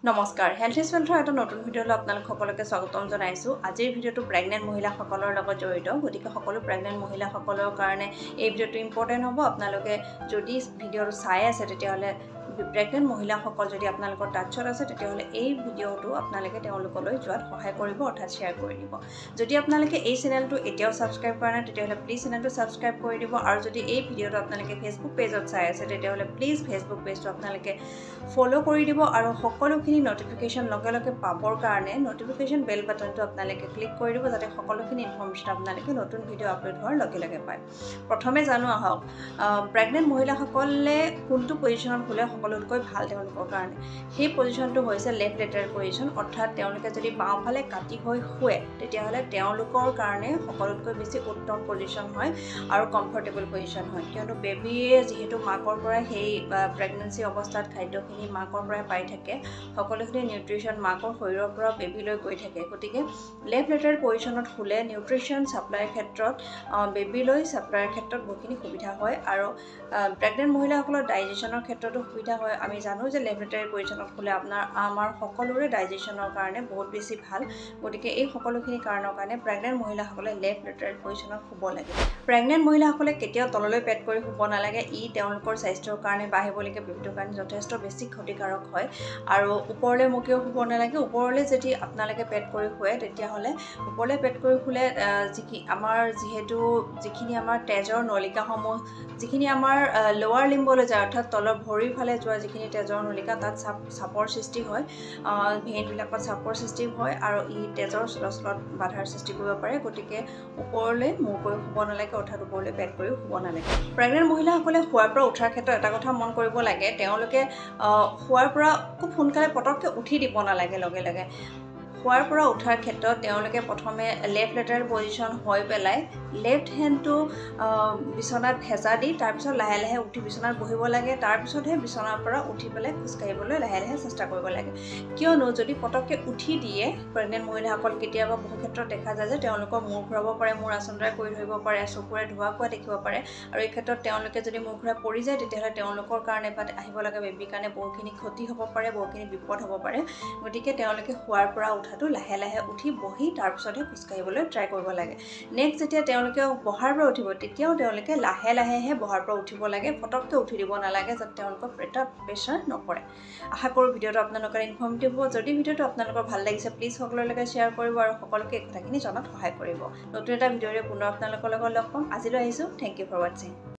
নমস্কাৰ health is ৱেলথৰ এটা নতুন ভিডিঅ'লৈ আপোনালোক সকলোকে স্বাগতম জনাইছোঁ। আজিৰ ভিডিঅ'টো প্ৰেগনেণ্ট মহিলাসকলৰ লগত জড়িত, গতিকে সকলো প্ৰেগনেণ্ট মহিলাসকলৰ কাৰণে এই ভিডিঅ'টো ইম্পৰ্টেণ্ট হ'ব। আপোনালোকে যদি ভিডিঅ'টো চাই আছে তেতিয়াহ'লে প্ৰেগনেণ্ট মহিলাসকল যদি আপোনালোকৰ টাচত আছে তেতিয়াহ'লে এই ভিডিঅ'টো আপোনালোকে তেওঁলোকলৈ যোৱাত সহায় কৰিব, অৰ্থাৎ শ্বেয়াৰ কৰি দিব। যদি আপোনালোকে এই চেনেলটো এতিয়াও ছাবস্ক্ৰাইব কৰা নাই তেতিয়াহ'লে প্লিজ চেনেলটো ছাবস্ক্ৰাইব কৰি দিব। আৰু যদি এই ভিডিঅ'টো আপোনালোকে ফেচবুক পেজত চাই আছে তেতিয়াহ'লে প্লিজ ফেচবুক পেজটো আপোনালোকে ফ'ল' কৰি দিব আৰু সকলোখিনি নটিফিকেশ্যন লগে লগে পাবৰ কাৰণে নটিফিকেশ্যন বেল বাটনটো আপোনালোকে ক্লিক কৰি দিব, যাতে সকলোখিনি ইনফৰ্মেশ্যন আপোনালোকে নতুন ভিডিঅ' আপলোড হোৱাৰ লগে লগে পায়। প্ৰথমে জানো আহক প্ৰেগনেণ্ট মহিলাসকলে কোনটো পজিশ্যনত শুলে সকলোতকৈ ভাল তেওঁলোকৰ কাৰণে। সেই পজিশ্যনটো হৈছে লেফ্ট লেটাৰেল পজিশ্যন, অৰ্থাৎ তেওঁলোকে যদি বাওঁফালে কাটি হৈ শুৱে তেতিয়াহ'লে তেওঁলোকৰ কাৰণে সকলোতকৈ বেছি উত্তম পজিশ্যন হয় আৰু কমফৰ্টেবল পজিশ্যন হয়, কিয়নো বেবীয়ে যিহেতু মাকৰ পৰা সেই প্ৰেগনেঞ্চি অৱস্থাত খাদ্যখিনি মাকৰ পৰাই পাই থাকে, সকলোখিনি নিউট্ৰিশ্যন মাকৰ শৰীৰৰ পৰা বেবীলৈ গৈ থাকে। গতিকে লেফ্ট লেটাৰেল পজিশ্যনত শুলে নিউট্ৰিশ্যন ছাপ্লাইৰ ক্ষেত্ৰত বেবীলৈ ছাপ্লাইৰ ক্ষেত্ৰত বহুখিনি সুবিধা হয় আৰু প্ৰেগনেণ্ট মহিলাসকলৰ ডাইজেশ্যনৰ ক্ষেত্ৰতো সুবিধা হয়। আমি জানো যে লেফ্ট লেটাৰেল পজিশ্যনত শুলে আমাৰ সকলোৰে ডাইজেশ্যনৰ কাৰণে বহুত বেছি ভাল। গতিকে এই সকলোখিনি কাৰণৰ কাৰণে প্ৰেগনেণ্ট মহিলাসকলে লেফ্ট লেটাৰেল পজিশ্যনত শুব লাগে। প্ৰেগনেণ্ট মহিলাসকলে কেতিয়াও তললৈ পেট কৰি শুব নালাগে, ই তেওঁলোকৰ স্বাস্থ্যৰ কাৰণে বা আহিবলগীয়া বেবীটোৰ কাৰণে যথেষ্ট বেছি ক্ষতিকাৰক হয়। আৰু ওপৰলৈ মুখেও শুব নালাগে। ওপৰলৈ যদি আপোনালোকে পেট কৰি শুৱে তেতিয়াহ'লে ওপৰলৈ পেট কৰি শুলে যিখিনি আমাৰ তেজৰ নলিকাসমূহ যিখিনি আমাৰ লোৱাৰ লিম্বলৈ যায়, অৰ্থাৎ তলৰ ভৰিৰ ফালে যোৱা যিখিনি তেজৰ নলিকা, তাত চাপৰ সৃষ্টি হয়, ভেইনবিলাকত চাপৰ সৃষ্টি হয় আৰু ই তেজৰ চলাচলত বাধাৰ সৃষ্টি কৰিব পাৰে। গতিকে ওপৰলৈ মূৰ কৰি শুব নালাগে, অৰ্থাৎ ওপৰলৈ পেট কৰিও শুব নালাগে। প্ৰেগনেণ্ট মহিলাসকলে শোৱাৰ পৰা উঠাৰ ক্ষেত্ৰত এটা কথা মন কৰিব লাগে, তেওঁলোকে শোৱাৰ পৰা খুব সোনকালে পটককৈ উঠি দিব নালাগে। লগে লগে শোৱাৰ পৰা উঠাৰ ক্ষেত্ৰত তেওঁলোকে প্ৰথমে লেফ্ট লেটাৰেল পজিশ্যন হৈ পেলাই লেফ্ট হেণ্ডটো বিচনাত ভেজা দি তাৰপিছত লাহে লাহে উঠি বিচনাত বহিব লাগে। তাৰপিছতহে বিচনাৰ পৰা উঠি পেলাই খোজকাঢ়িবলৈ লাহে লাহে চেষ্টা কৰিব লাগে, কিয়নো যদি পটককৈ উঠি দিয়ে প্ৰেগনেণ্ট মহিলাসকল কেতিয়াবা বহু ক্ষেত্ৰত দেখা যায় যে তেওঁলোকৰ মূৰ ঘূৰাব পাৰে, মূৰ আচন্দ্ৰাই কৰি ধৰিব পাৰে, চকুৰে ধোৱা কোৱা দেখিব পাৰে। আৰু এই ক্ষেত্ৰত তেওঁলোকে যদি মূৰ ঘূৰাই পৰি যায় তেতিয়াহ'লে তেওঁলোকৰ কাৰণে বা আহিব লগা বেবীৰ কাৰণে বহুখিনি ক্ষতি হ'ব পাৰে, বহুখিনি বিপদ হ'ব পাৰে। গতিকে তেওঁলোকে শোৱাৰ পৰা উঠাটো লাহে লাহে উঠি বহি তাৰপিছতহে খোজকাঢ়িবলৈ ট্ৰাই কৰিব লাগে। নেক্সট যেতিয়া তেওঁলোকে বহাৰ পৰা উঠিব তেতিয়াও তেওঁলোকে লাহে লাহেহে বহাৰ পৰা উঠিব লাগে, পটককৈ উঠি দিব নালাগে, যাতে তেওঁলোকৰ এটা প্ৰেছাৰ নপৰে। আশা কৰোঁ ভিডিঅ'টো আপোনালোকৰ ইনফৰ্মেটিভ হ'ব। যদি ভিডিঅ'টো আপোনালোকৰ ভাল লাগিছে প্লিজ সকলোলৈকে শ্বেয়াৰ কৰিব আৰু সকলোকে এই কথাখিনি জনাত সহায় কৰিব। নতুন এটা ভিডিঅ'ৰে পুনৰ আপোনালোকৰ লগত লগ পাম। আজিলৈ আহিছোঁ। Thank you for ৱাটছিং।